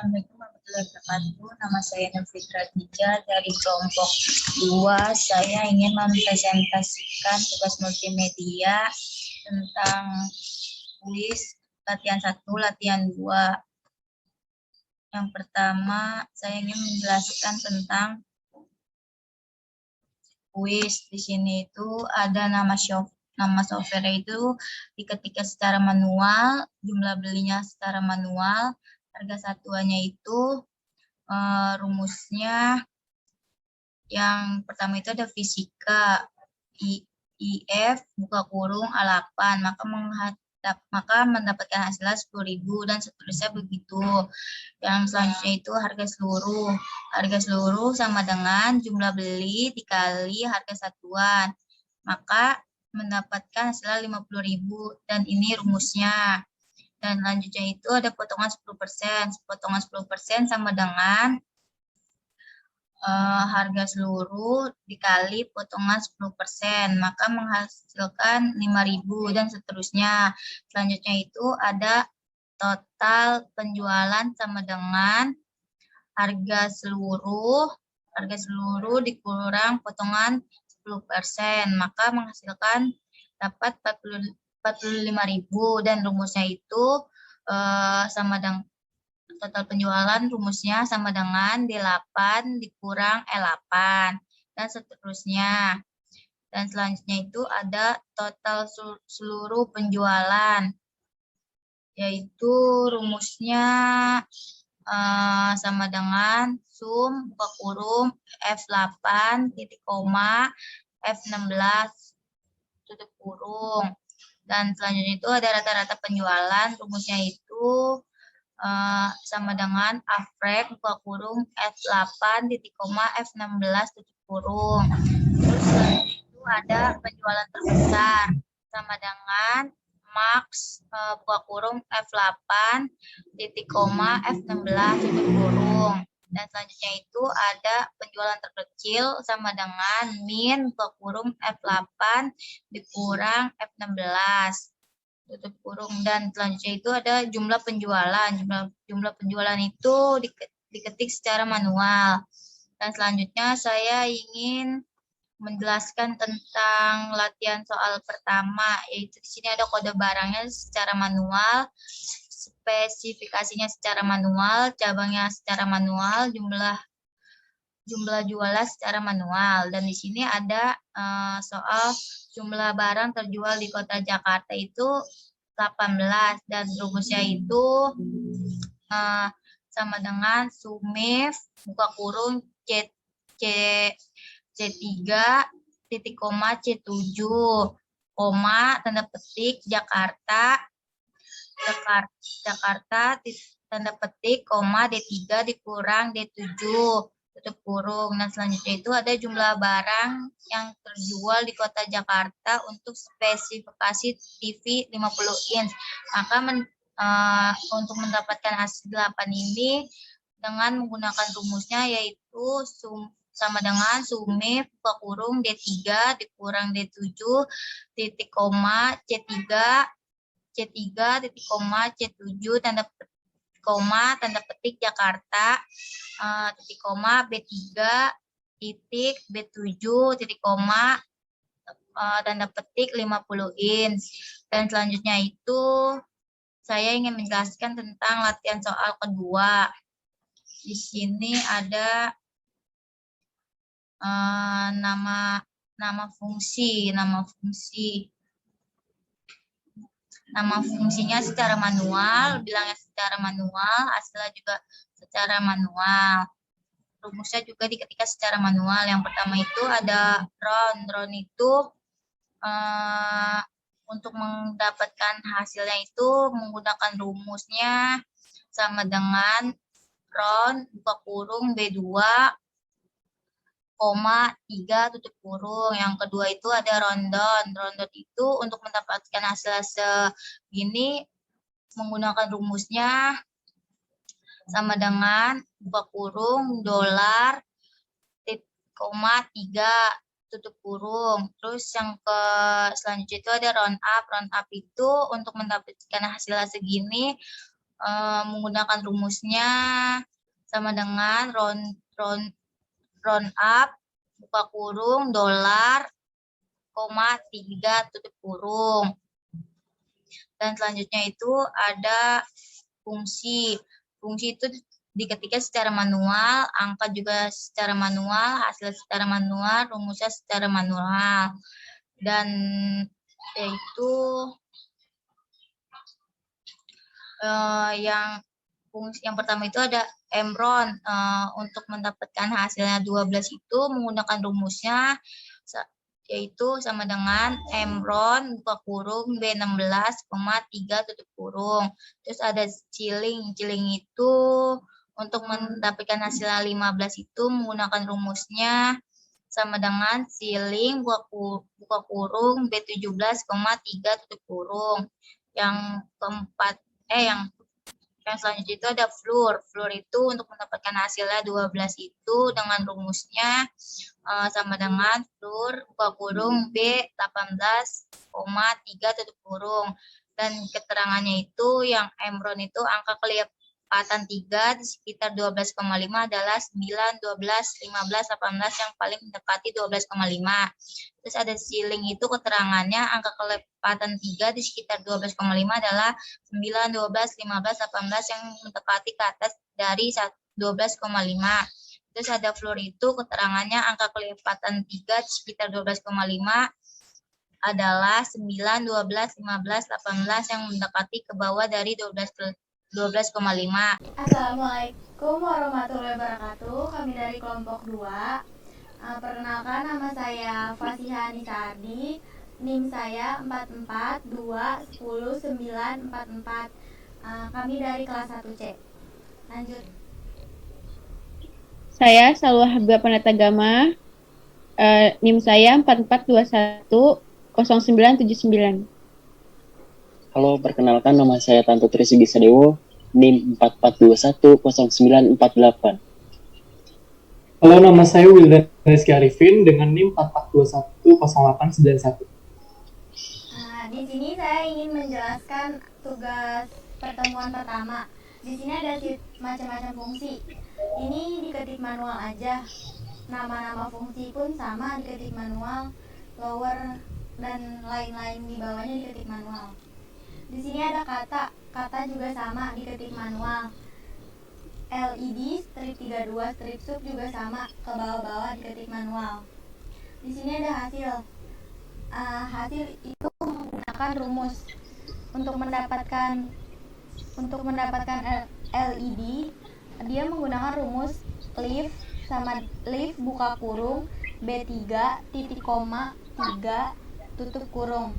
Assalamualaikum warahmatullahi wabarakatuh. Nama saya Nufitra Tija dari kelompok 2. Saya ingin mempresentasikan tugas multimedia tentang kuis latihan 1, latihan 2. Yang pertama, saya ingin menjelaskan tentang kuis. Di sini itu ada nama software itu diketikkan secara manual, jumlah belinya secara manual, harga satuannya itu rumusnya yang pertama itu ada fisika IF buka kurung A8 maka mendapatkan hasilnya 10.000 dan seterusnya begitu. Yang selanjutnya itu harga seluruh sama dengan jumlah beli dikali harga satuan, maka mendapatkan hasilnya 50.000 dan ini rumusnya. Dan selanjutnya itu ada potongan 10%. Potongan 10% sama dengan harga seluruh dikali potongan 10%, maka menghasilkan 5.000 dan seterusnya. Selanjutnya itu ada total penjualan sama dengan harga seluruh dikurang potongan 10%, maka menghasilkan dapat 45.000 dan rumusnya itu sama dengan total penjualan rumusnya sama dengan D8 dikurang E8 dan seterusnya. Dan selanjutnya itu ada total seluruh penjualan, yaitu rumusnya sama dengan sum buka kurung F8 titik koma F16 tutup kurung. Dan selanjutnya itu ada rata-rata penjualan, rumusnya itu sama dengan afrek buka kurung F8 titik koma F16 tutup kurung. Terus itu ada penjualan terbesar sama dengan max buka kurung F8 titik koma F16 tutup kurung. Dan selanjutnya itu ada penjualan terkecil sama dengan min buka kurung F8 dikurang F16 tutup kurung. Dan selanjutnya itu ada jumlah penjualan. Jumlah penjualan itu diketik secara manual. Dan selanjutnya saya ingin menjelaskan tentang latihan soal pertama, yaitu di sini ada kode barangnya secara manual, spesifikasinya secara manual, cabangnya secara manual, jumlah jualan secara manual. Dan di sini ada soal jumlah barang terjual di kota Jakarta itu 18 dan rumusnya itu sama dengan sumif buka kurung C3 titik koma C7 koma tanda petik Jakarta tanda petik koma D3 dikurang D7 tutup kurung. Dan selanjutnya itu ada jumlah barang yang terjual di kota Jakarta untuk spesifikasi TV 50 inch. Maka untuk mendapatkan hasil 8 ini dengan menggunakan rumusnya, yaitu sama dengan sumif buka kurung D3 dikurang D7 titik koma C3 titik koma C7 tanda petik Jakarta titik koma B3 titik B7 titik koma tanda petik 50 inch. Dan selanjutnya itu saya ingin menjelaskan tentang latihan soal kedua. Di sini ada nama fungsinya secara manual, bilangnya secara manual, hasilnya juga secara manual. Rumusnya juga diketikkan secara manual. Yang pertama itu ada ron itu untuk mendapatkan hasilnya itu menggunakan rumusnya sama dengan ron buka kurung B2 koma 3 tutup kurung. Yang kedua itu ada rondon itu untuk mendapatkan hasil segini menggunakan rumusnya sama dengan buka kurung dolar koma 3 tutup kurung. Terus yang selanjutnya itu ada round up itu untuk mendapatkan hasil segini menggunakan rumusnya sama dengan round up, buka kurung, $, 3 tutup kurung. Dan selanjutnya itu ada fungsi. Fungsi itu diketikkan secara manual, angka juga secara manual, hasil secara manual, rumusnya secara manual. Dan yaitu yang pertama itu ada Emron. Untuk mendapatkan hasilnya 12 itu menggunakan rumusnya yaitu sama dengan Emron buka kurung B16, 3 tutup kurung. Terus ada Ciling. Ciling itu untuk mendapatkan hasilnya 15 itu menggunakan rumusnya sama dengan Ciling buka kurung B17, 3 tutup kurung. Yang keempat yang selanjutnya itu ada Fluor. Fluor itu untuk mendapatkan hasilnya 12 itu dengan rumusnya sama dengan Fluor buka kurung B18, 3 tutup kurung. Dan keterangannya itu yang Emron itu angka kelipatan 3 di sekitar 12,5 adalah 9, 12, 15, 18 yang paling mendekati 12,5. Terus ada Ciling itu keterangannya angka kelipatan 3 di sekitar 12,5 adalah 9, 12, 15, 18 yang mendekati ke atas dari 12,5. Terus ada Fluor itu keterangannya angka kelipatan 3 di sekitar 12,5 adalah 9, 12, 15, 18 yang mendekati ke bawah dari 12,5. Assalamualaikum warahmatullahi wabarakatuh. Kami dari kelompok 2. Perkenalkan, nama saya Fasiha Anissa Ardi. NIM saya 442109444. Kami dari kelas 1C. Lanjut. Saya Salwa Habibah Panatagama. NIM saya 44210979. Halo, perkenalkan nama saya Tanto Trisugi Sadewo, NIM 44210948. Halo, nama saya Wildan Rizky Arifin dengan NIM 44210891. Di sini saya ingin menjelaskan tugas pertemuan pertama. Di sini ada macam-macam fungsi. Ini diketik manual aja. Nama-nama fungsi pun sama diketik manual, lower dan lain-lain di bawahnya diketik manual. Di sini ada kata juga sama diketik manual. LED, strip 32, strip sub juga sama, ke bawah-bawah diketik manual. Di sini ada hasil. Hasil itu menggunakan rumus. Untuk mendapatkan LED, dia menggunakan rumus leaf sama leaf buka kurung B3 titik koma 3 tutup kurung.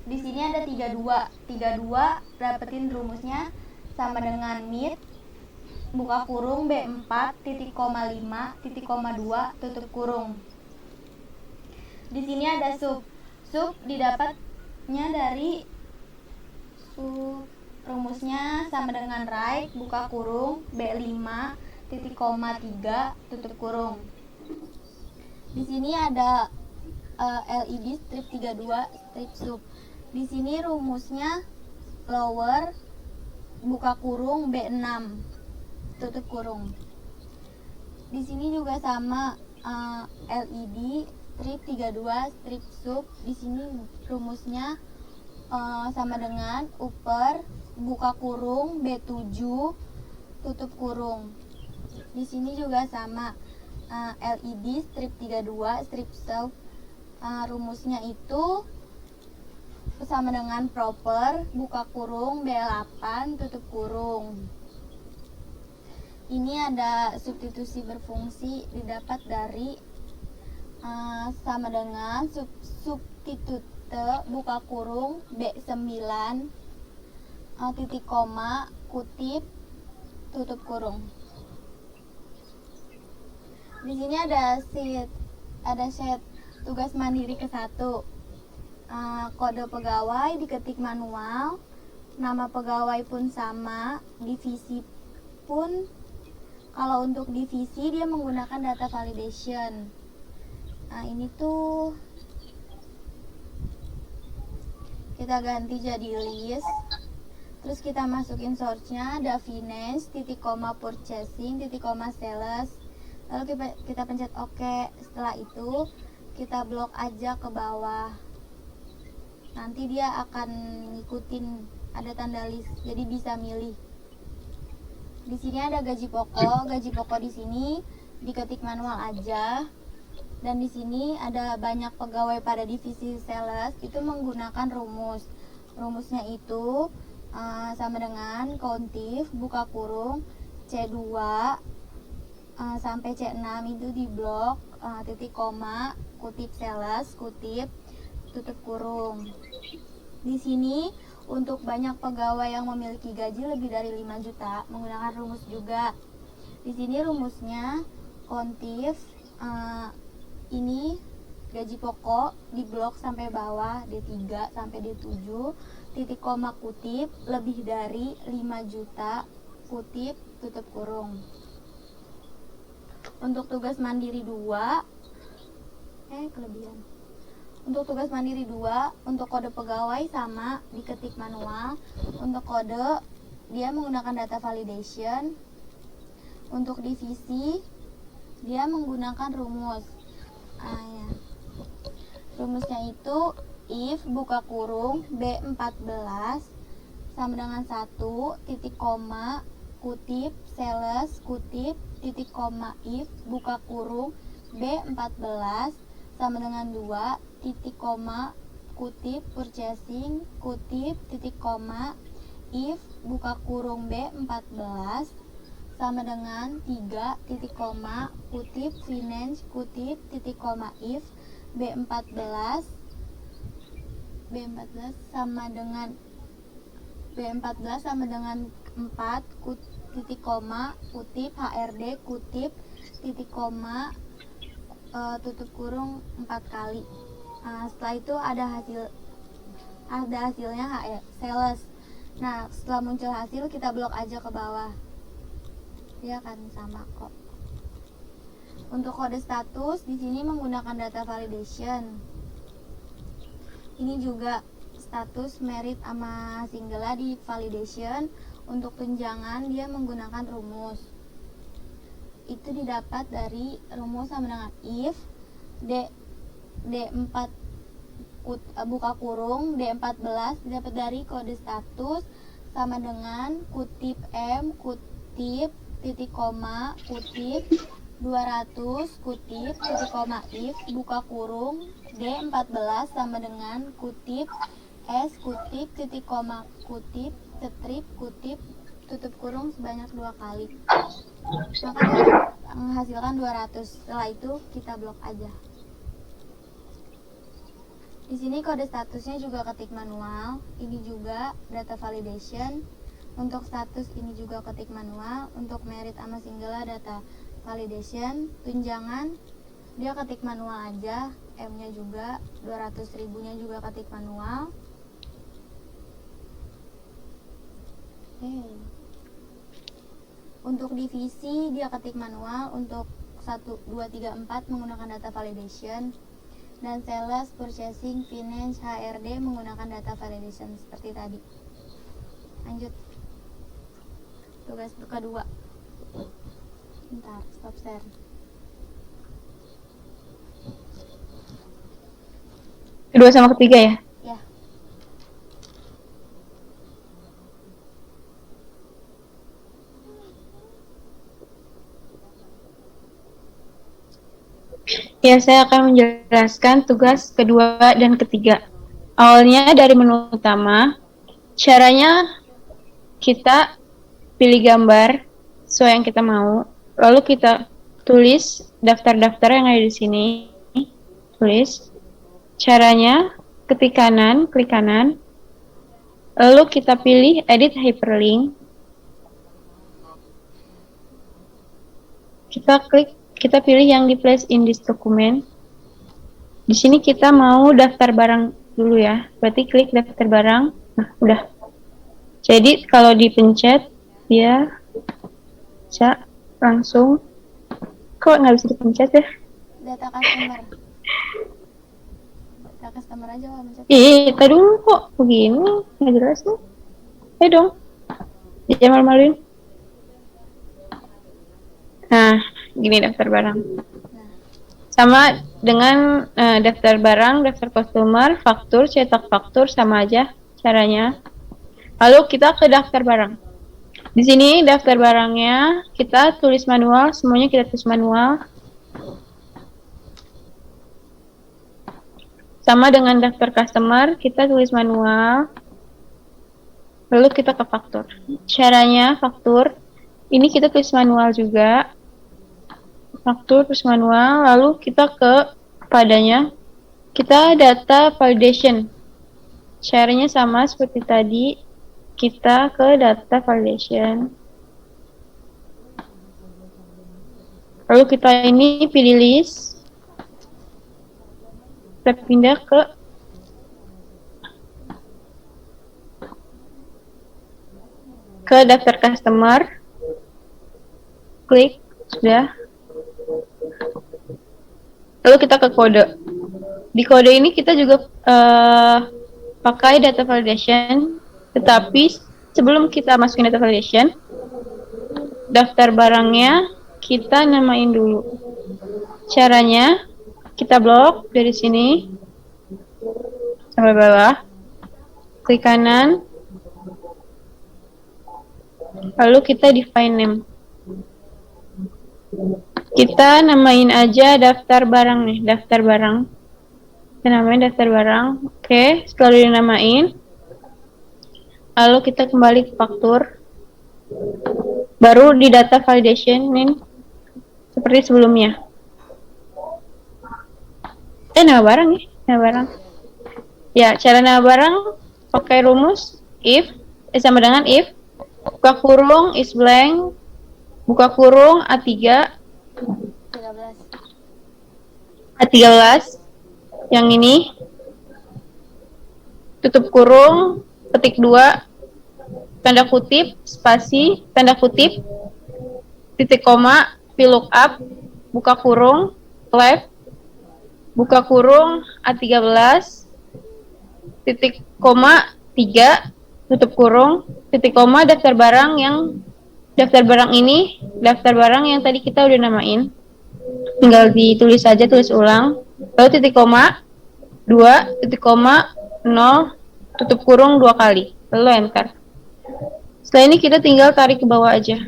Di sini ada 32 dapetin rumusnya sama dengan mid buka kurung B4 titik koma 5 titik koma 2 tutup kurung. Di sini ada sub didapatnya dari rumusnya sama dengan right buka kurung B5 titik koma 3 tutup kurung. Di sini ada LED strip 32 strip sub. Di sini rumusnya lower buka kurung B6 tutup kurung. Di sini juga sama LED strip 32 strip sub. Di sini rumusnya sama dengan upper buka kurung B7 tutup kurung. Di sini juga sama LED strip 32 strip sub. Rumusnya itu sama dengan proper buka kurung B8 tutup kurung. Ini ada substitusi berfungsi didapat dari sama dengan substitute buka kurung B9 titik koma kutip tutup kurung. Di sini ada sheet tugas mandiri ke-1. Kode pegawai diketik manual, nama pegawai pun sama, divisi pun kalau untuk divisi dia menggunakan data validation. Ini tuh kita ganti jadi list. Terus kita masukin source-nya, ada finance, titik koma purchasing, titik koma sales. Lalu kita pencet OK. Setelah itu kita blok aja ke bawah. Nanti dia akan ngikutin, ada tanda list, jadi bisa milih. Di sini ada gaji pokok. Gaji pokok di sini diketik manual aja. Dan di sini ada banyak pegawai pada divisi sales, itu menggunakan rumus. Rumusnya itu sama dengan countif buka kurung C2 sampai C6 itu di blok titik koma kutip sales kutip tutup kurung. Di sini untuk banyak pegawai yang memiliki gaji lebih dari 5 juta menggunakan rumus juga. Di sini rumusnya countif ini gaji pokok di blok sampai bawah D3 sampai D7 titik koma kutip lebih dari 5 juta kutip tutup kurung. Untuk tugas mandiri 2 kelebihan. Untuk tugas mandiri 2 untuk kode pegawai sama diketik manual. Untuk kode dia menggunakan data validation. Untuk divisi dia menggunakan rumus. Rumusnya itu if buka kurung B14 sama dengan 1 titik koma kutip sales kutip titik koma if buka kurung B14 sama dengan 2 titik koma kutip purchasing kutip titik koma if buka kurung B14 sama dengan 3 titik koma kutip finance kutip titik koma if B14 sama dengan 4 titik koma kutip HRD kutip titik koma tutup kurung 4 kali. Setelah itu ada hasilnya sales. Nah, setelah muncul hasil kita blok aja ke bawah. Dia akan sama kok. Untuk kode status di sini menggunakan data validation. Ini juga status merit sama singgala di validation. Untuk tunjangan dia menggunakan rumus. Itu didapat dari rumus sama dengan if D4 buka kurung D14 didapat dari kode status sama dengan kutip M kutip titik koma kutip 200 kutip titik koma if buka kurung D14 sama dengan kutip S kutip titik koma kutip strip kutip tutup kurung sebanyak 2 kali. Maka dia menghasilkan 200. Setelah itu kita blok aja. Di sini kode statusnya juga ketik manual. Ini juga data validation. Untuk status ini juga ketik manual. Untuk merit sama singgala data validation. Tunjangan dia ketik manual aja. M-nya juga 200.000-nya juga ketik manual. Untuk divisi dia ketik manual. Untuk 1, 2, 3, 4 menggunakan data validation. Dan sales, purchasing, finance, HRD menggunakan data validation seperti tadi. Lanjut. Tugas kedua. Bentar, stop share. Kedua sama ketiga ya? Ya. Ya, saya akan menjelaskan tugas kedua dan ketiga. Awalnya dari menu utama, caranya kita pilih gambar sesuai yang kita mau, lalu kita tulis daftar-daftar yang ada di sini, tulis. Caranya ketik kanan, klik kanan, lalu kita pilih edit hyperlink. Kita pilih yang di place in this document. Di sini kita mau daftar barang dulu ya. Berarti klik daftar barang. Nah, udah. Jadi kalau dipencet dia bisa langsung. Kok nggak bisa dipencet ya? Data customer. Data customer aja kalau mencet. Tadi dulu kok begini nggak jelas nih. Ayo dong, jangan malu-maluin. Nah, gini daftar barang. Sama dengan daftar barang, daftar customer, faktur, cetak faktur, sama aja caranya. Lalu kita ke daftar barang. Di sini daftar barangnya kita tulis manual, semuanya kita tulis manual. Sama dengan daftar customer, kita tulis manual. Lalu kita ke faktur. Caranya faktur, ini kita tulis manual juga. Faktur terus manual, lalu kita ke padanya. Kita data validation. Caranya sama seperti tadi. Kita ke data validation. Lalu kita ini pilih list. Kita pindah ke daftar customer. Klik, sudah. Lalu kita ke kode. Di kode ini kita juga pakai data validation, tetapi sebelum kita masukin data validation, daftar barangnya kita namain dulu. Caranya kita blok dari sini sampai bawah, klik kanan, lalu kita define name. Kita namain aja daftar barang nih, daftar barang. Kita namain daftar barang. Oke, setelah dinamain, lalu kita kembali ke faktur. Baru di data validation nih, seperti sebelumnya. Nama barang ya, nama barang. Ya, cara nama barang pakai rumus if sama dengan if buka kurung is blank, buka kurung A3 A13 yang ini, tutup kurung, ketik 2, tanda kutip, spasi, tanda kutip, titik koma, VLOOKUP, buka kurung, left, buka kurung A13, titik koma 3, tutup kurung, titik koma, daftar barang yang daftar barang ini, daftar barang yang tadi kita udah namain. Tinggal ditulis saja, tulis ulang. Lalu titik koma 2, titik koma 0, tutup kurung 2 kali. Lalu enter. Setelah ini kita tinggal tarik ke bawah aja.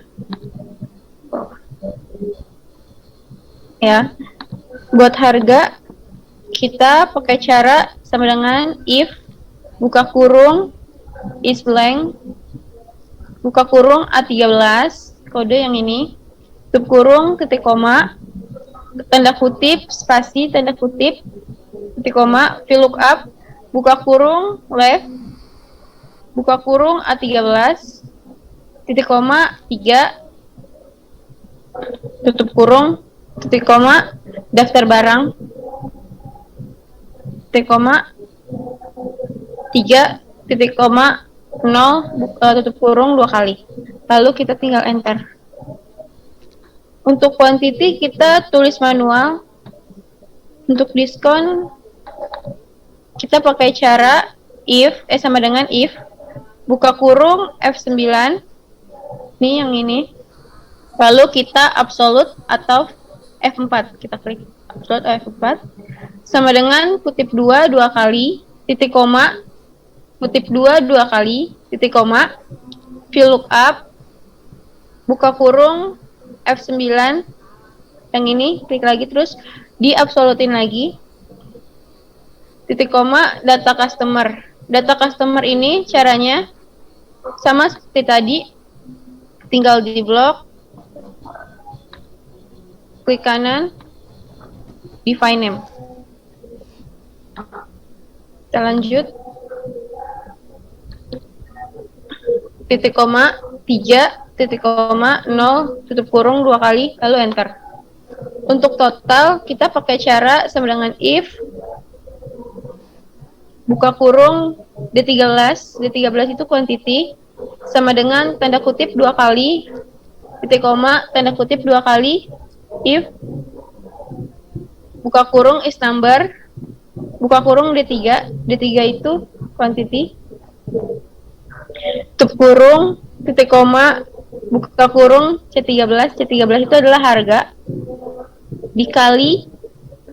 Ya. Buat harga kita pakai cara sama dengan if buka kurung is blank, buka kurung A13, kode yang ini, tutup kurung, titik koma, tanda kutip, spasi, tanda kutip, titik koma, VLOOKUP, buka kurung, left, buka kurung A13, titik koma, 3, tutup kurung, titik koma, daftar barang, titik koma, 3, titik koma, 0, tutup kurung 2 kali. Lalu kita tinggal enter. Untuk quantity kita tulis manual. Untuk diskon kita pakai cara if sama dengan if buka kurung F9. Ini yang ini. Lalu kita absolute atau F4. Kita klik absolute atau F4. Sama dengan kutip 2 kali, titik koma, kutip 2 kali, titik koma, VLOOKUP, buka kurung F9, yang ini, klik lagi terus, diabsolutin lagi, titik koma, data customer. Data customer ini caranya sama seperti tadi, tinggal di blok, klik kanan, define name. Kita lanjut. Titik koma 3, titik koma 0, tutup kurung 2 kali, lalu enter. Untuk total kita pakai cara sama dengan if buka kurung D13 itu quantity, sama dengan tanda kutip 2 kali, titik koma, tanda kutip 2 kali, if buka kurung is number, buka kurung D3 itu quantity, tutup kurung, titik koma, buka kurung, C13. C13 itu adalah harga dikali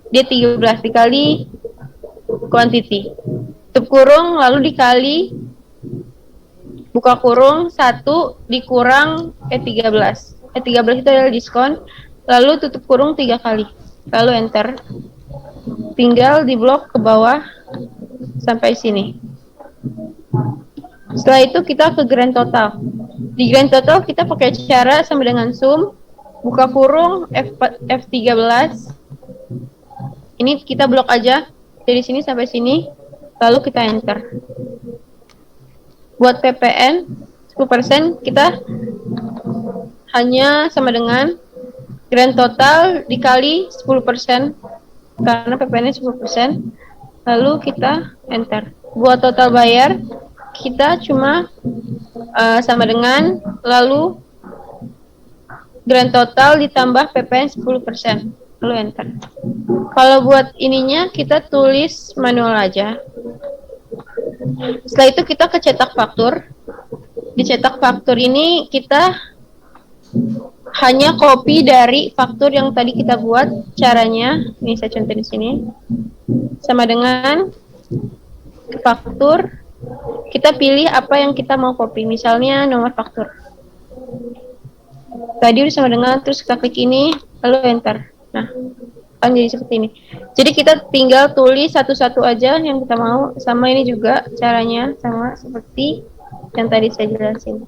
D13 dikali quantity. Tutup kurung lalu dikali buka kurung 1 dikurang E13. E13 itu adalah diskon. Lalu tutup kurung 3 kali. Lalu enter. Tinggal di blok ke bawah sampai sini. Setelah itu kita ke grand total. Di grand total kita pakai cara sama dengan sum, buka kurung F13. Ini kita blok aja dari sini sampai sini, lalu kita enter. Buat PPN 10% kita hanya sama dengan grand total dikali 10% karena PPN-nya 10%, lalu kita enter. Buat total bayar kita cuma sama dengan lalu grand total ditambah PPN 10%, lalu enter. Kalau buat ininya kita tulis manual aja. Setelah itu kita ke cetak faktur. Di cetak faktur ini kita hanya copy dari faktur yang tadi kita buat. Caranya, ini saya contoh di sini. Sama dengan faktur, kita pilih apa yang kita mau copy. Misalnya nomor faktur. Tadi udah sama dengan, terus kita klik ini, lalu enter. Nah, kan jadi seperti ini. Jadi kita tinggal tulis satu-satu aja yang kita mau. Sama ini juga caranya sama seperti yang tadi saya jelasin.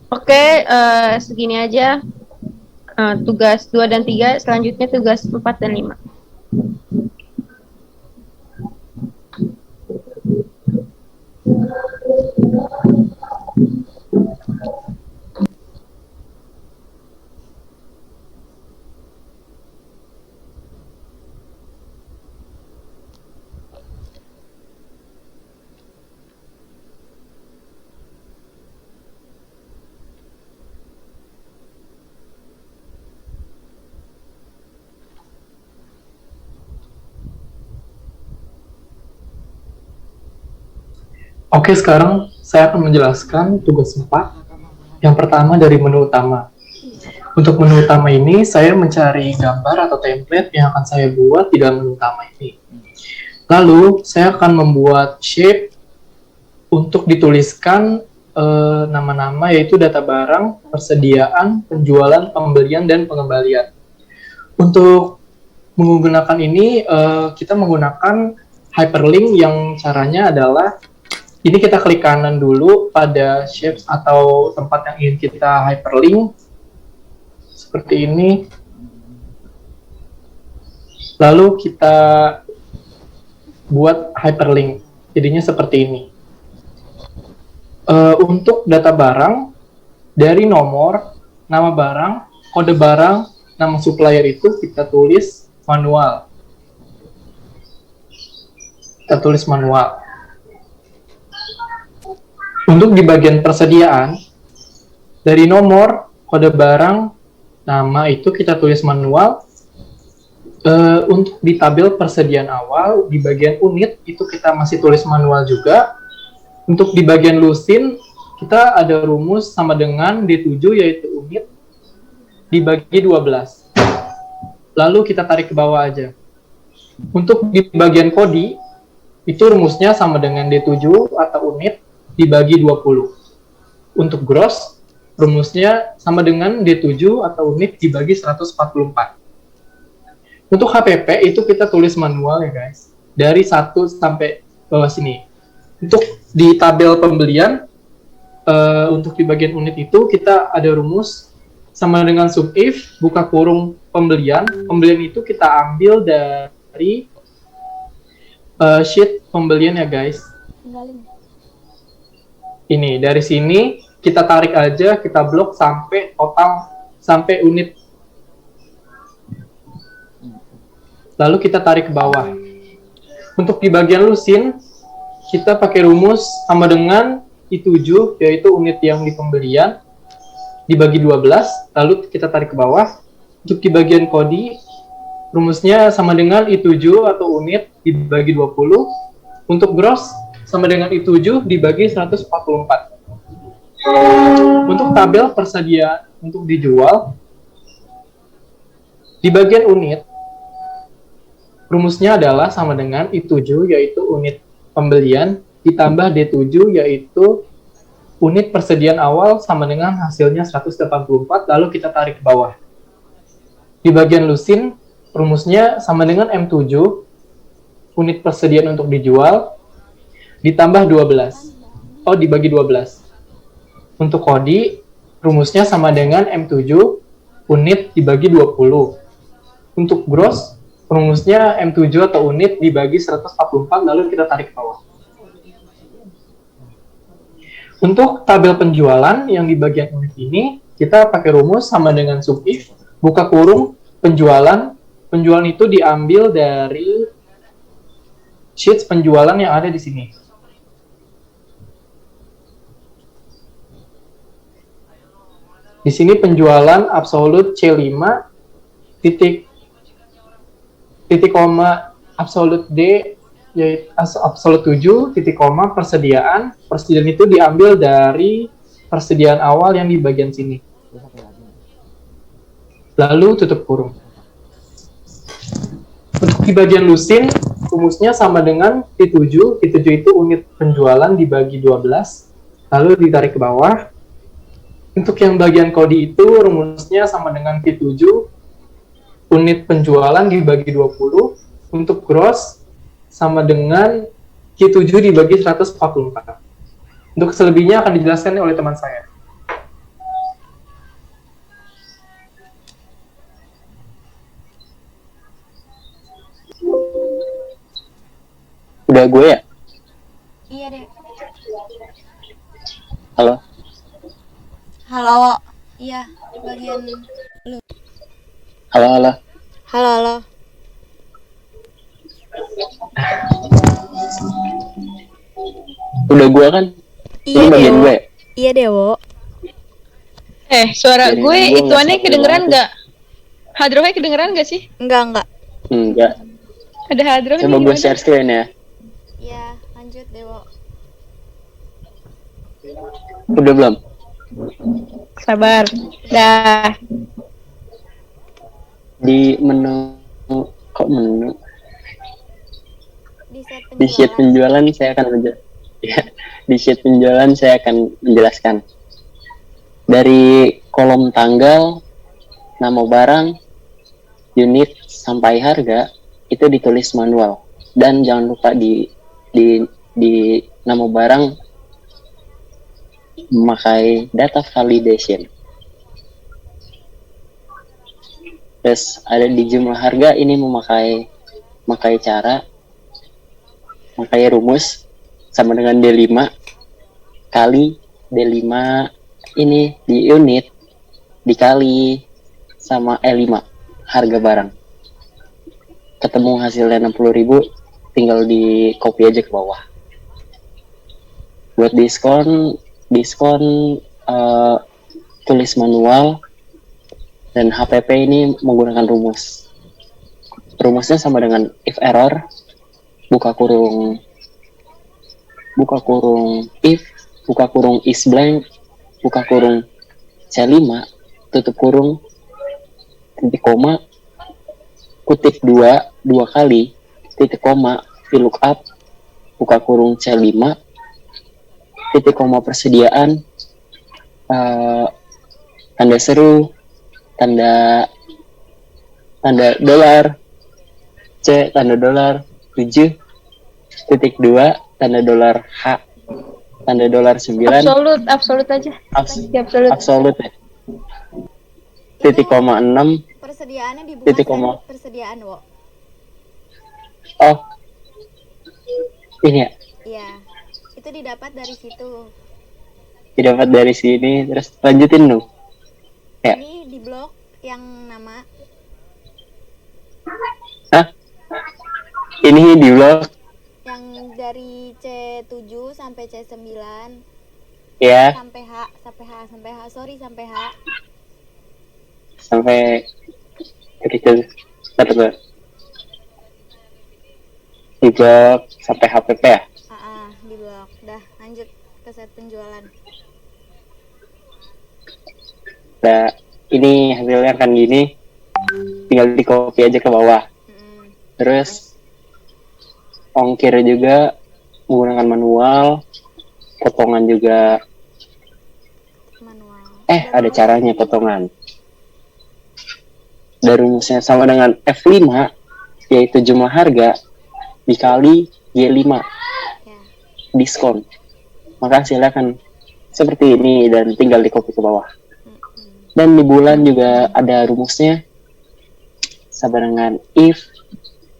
Oke, segini aja tugas 2 dan 3. Selanjutnya tugas 4 dan 5. Oke, sekarang saya akan menjelaskan tugas 4. Yang pertama dari menu utama. Untuk menu utama ini, saya mencari gambar atau template yang akan saya buat di dalam menu utama ini. Lalu, saya akan membuat shape untuk dituliskan nama-nama, yaitu data barang, persediaan, penjualan, pembelian, dan pengembalian. Untuk menggunakan ini, kita menggunakan hyperlink yang caranya adalah ini kita klik kanan dulu pada shapes atau tempat yang ingin kita hyperlink. Seperti ini. Lalu kita buat hyperlink. Jadinya seperti ini. Untuk data barang, dari nomor, nama barang, kode barang, nama supplier itu kita tulis manual. Kita tulis manual. Untuk di bagian persediaan, dari nomor, kode barang, nama itu kita tulis manual. Untuk di tabel persediaan awal, di bagian unit itu kita masih tulis manual juga. Untuk di bagian lusin, kita ada rumus sama dengan D7 yaitu unit dibagi 12. Lalu kita tarik ke bawah aja. Untuk di bagian kodi, itu rumusnya sama dengan D7 atau unit dibagi 20. Untuk gross, rumusnya sama dengan D7 atau unit dibagi 144. Untuk HPP itu kita tulis manual ya guys. Dari 1 sampai bawah sini. Untuk di tabel pembelian, untuk di bagian unit itu kita ada rumus sama dengan sum if, buka kurung pembelian. Pembelian itu kita ambil dari sheet pembelian ya guys. Ini dari sini kita tarik aja, kita blok sampai total, sampai unit. Lalu kita tarik ke bawah. Untuk di bagian lusin, kita pakai rumus sama dengan I7, yaitu unit yang di pembelian, dibagi 12, lalu kita tarik ke bawah. Untuk di bagian kodi, rumusnya sama dengan I7 atau unit dibagi 20. Untuk gross, sama dengan I7 dibagi 144. Untuk tabel persediaan untuk dijual, di bagian unit, rumusnya adalah sama dengan I7 yaitu unit pembelian ditambah D7 yaitu unit persediaan awal sama dengan hasilnya 184, lalu kita tarik ke bawah. Di bagian lusin, rumusnya sama dengan M7, unit persediaan untuk dijual, ditambah 12. Dibagi 12. Untuk kodi, rumusnya sama dengan M7, unit dibagi 20. Untuk gross, rumusnya M7 atau unit dibagi 144, lalu kita tarik ke bawah. Untuk tabel penjualan yang di bagian unit ini, kita pakai rumus sama dengan sub if, buka kurung, penjualan. Penjualan itu diambil dari sheets penjualan yang ada di sini. Di sini penjualan absolut C5, titik koma absolut D, yaitu absolut 7, titik koma persediaan. Persediaan itu diambil dari persediaan awal yang di bagian sini. Lalu tutup kurung. Untuk di bagian lusin, rumusnya sama dengan T7. T7 itu unit penjualan dibagi 12, lalu ditarik ke bawah. Untuk yang bagian kodi itu, rumusnya sama dengan T7, unit penjualan dibagi 20. Untuk gross, sama dengan Q7 dibagi 144. Untuk selebihnya akan dijelaskan oleh teman saya. Udah gue ya? Iya deh. Halo? Halo. Iya, bagian lu. Halo, halo. Halo, halo. Udah gue kan? Iya, Ini bagian Dewo. gue. Iya, Dewo. Suara Jadi gue gua ituannya nggak kedengeran sampai nggak? Hadrohnya kedengeran nggak sih? Enggak. Enggak. Ada hadroh Coba nih gue gimana? share screen ya. Iya, lanjut, Dewo. Udah belum? Sabar. Dah. Di menu, kok menu? Di set Di sheet penjualan. penjualan saya akan ya, di sheet penjualan saya akan menjelaskan. Dari kolom tanggal, nama barang, unit sampai harga itu ditulis manual. Dan jangan lupa di nama barang memakai data validation. Terus ada di jumlah harga ini memakai rumus sama dengan D5 kali D5 ini di unit dikali sama E5 harga barang. Ketemu hasilnya 60.000, tinggal di copy aja ke bawah. Buat diskon tulis manual, dan HPP ini menggunakan rumus. Rumusnya sama dengan if error, buka kurung if, buka kurung is blank, buka kurung C5, tutup kurung, titik koma, kutip dua kali, titik koma, VLOOKUP, buka kurung C5, titik koma persediaan, tanda seru, tanda dolar, C, tanda dolar, 7, titik 2, tanda dolar H, tanda dolar 9, Absolut aja. Ya, absolut. absolut ya. Titik koma 6, Persediaannya dibuka titik koma. persediaan, Wo. Oh, ini ya, Iya. Itu didapat dari situ. didapat dari sini, terus lanjutin dong. Ya. Ini di blok yang nama. Hah? Ini di blok, Yang dari C7 sampai C9 ya, sampai H, sampai H. sampai betul. Di blok sampai HPP ya. Di blok ke set penjualan. Nah, ini hasilnya kan gini, tinggal di copy aja ke bawah. Terus ongkir juga menggunakan manual, potongan juga Manual. ada caranya potongan. Dan rumusnya sama dengan F5, yaitu jumlah harga dikali Y5 Ya. diskon. Maka hasilnya akan seperti ini dan tinggal di copy ke bawah. Dan di bulan juga ada rumusnya sama dengan if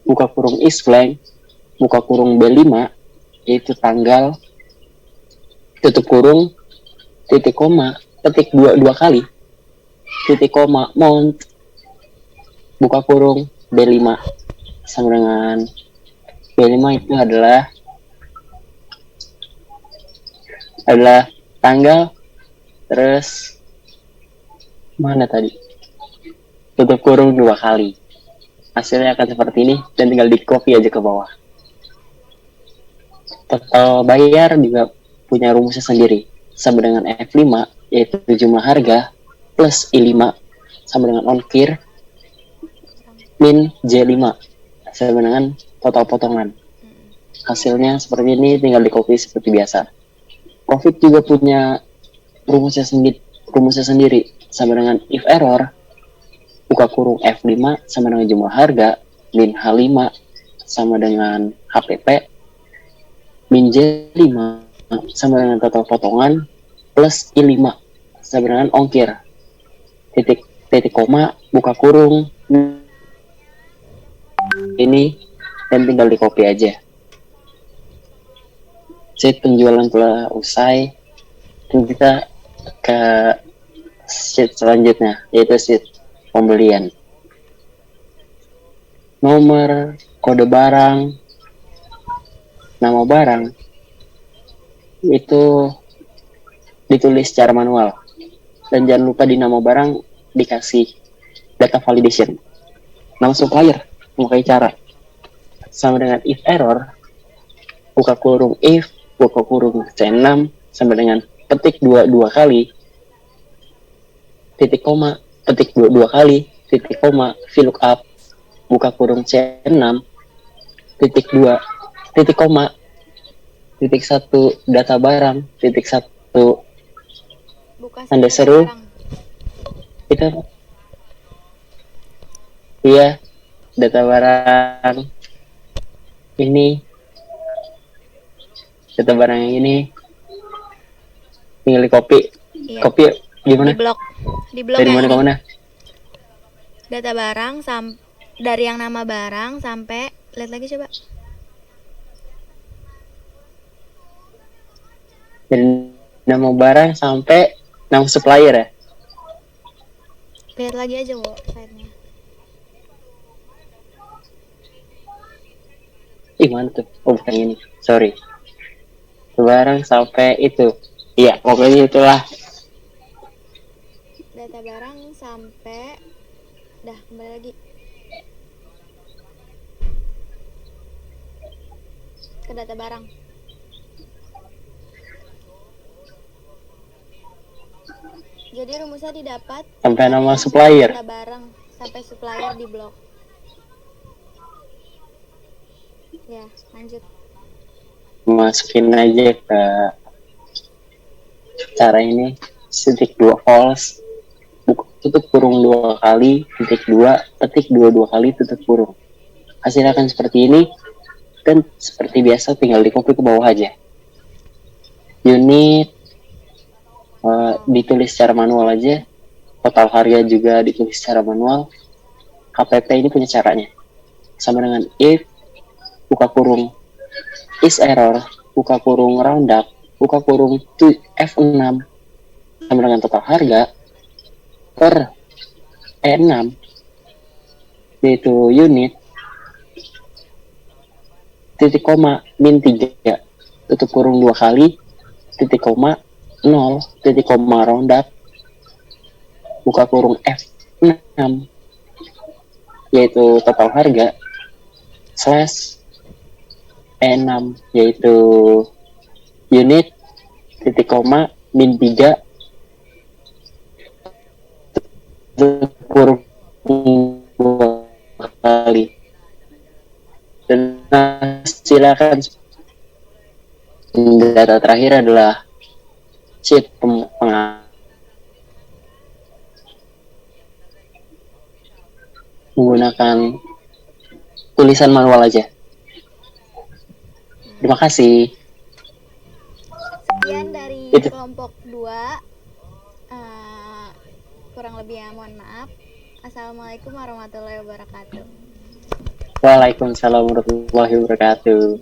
buka kurung is blank buka kurung B5, yaitu tanggal tutup kurung titik koma petik dua kali titik koma month buka kurung B5 sama dengan B5 itu adalah tanggal, terus mana tadi, tutup kurung 2 kali. Hasilnya akan seperti ini dan tinggal di copy aja ke bawah. Total bayar juga punya rumusnya sendiri sama dengan F5, yaitu jumlah harga plus I5 sama dengan ongkir min J5 sama dengan total potongan. Hasilnya seperti ini, tinggal di copy seperti biasa. Profit juga punya rumusnya sendiri sama dengan if error buka kurung F5 sama dengan jumlah harga min H5 sama dengan HPP min J5 sama dengan total potongan plus I5 sama dengan ongkir titik koma buka kurung ini dan tinggal di copy aja. Sheet penjualan telah usai, dan kita ke sheet selanjutnya, yaitu sheet pembelian. Nomor, kode barang, nama barang itu ditulis secara manual, dan jangan lupa di nama barang dikasih data validation, nama supplier memakai cara sama dengan if error buka kurung if buka kurung C6 sama dengan petik dua kali titik koma petik dua kali titik koma VLOOKUP buka kurung C6 titik 2 titik koma titik 1 data barang titik 1 Buka tanda seru barang. itu iya data barang ini data barang yang ini tinggal di copy. Iya. Copy gimana? Di blok Dari yang mana ini. ke mana? Data barang dari yang nama barang sampai lihat lagi coba. Dari nama barang sampai nama supplier ya? Lihat lagi aja slide-nya. Mana tuh? Oh bukan ini, sorry. Barang sampai itu. Iya, pokoknya itulah. Data barang sampai kembali lagi ke data barang. Jadi rumusnya didapat Sampai dari nama yang supplier. data barang sampai supplier di blok. Ya, lanjut. Masukin aja ke cara ini, titik 2 false, tutup kurung 2 kali, titik 2, petik 2 kali, tutup kurung. Hasilnya akan seperti ini, dan seperti biasa tinggal di copy ke bawah aja. Unit ditulis secara manual aja, total harga juga ditulis secara manual. KPP ini punya caranya, sama dengan if buka kurung is error buka kurung roundup buka kurung F6 sama dengan total harga per E6 yaitu unit titik koma min 3 tutup kurung 2 kali titik koma 0 titik koma roundup buka kurung F6 yaitu total harga slash E6 yaitu unit titik koma, min 3, huruf 2 kali. Dan silakan data terakhir adalah sheet menggunakan tulisan manual aja. Terima kasih. Sekian dari Itu. kelompok 2. Kurang lebihnya mohon maaf. Assalamualaikum warahmatullahi wabarakatuh. Waalaikumsalam warahmatullahi wabarakatuh.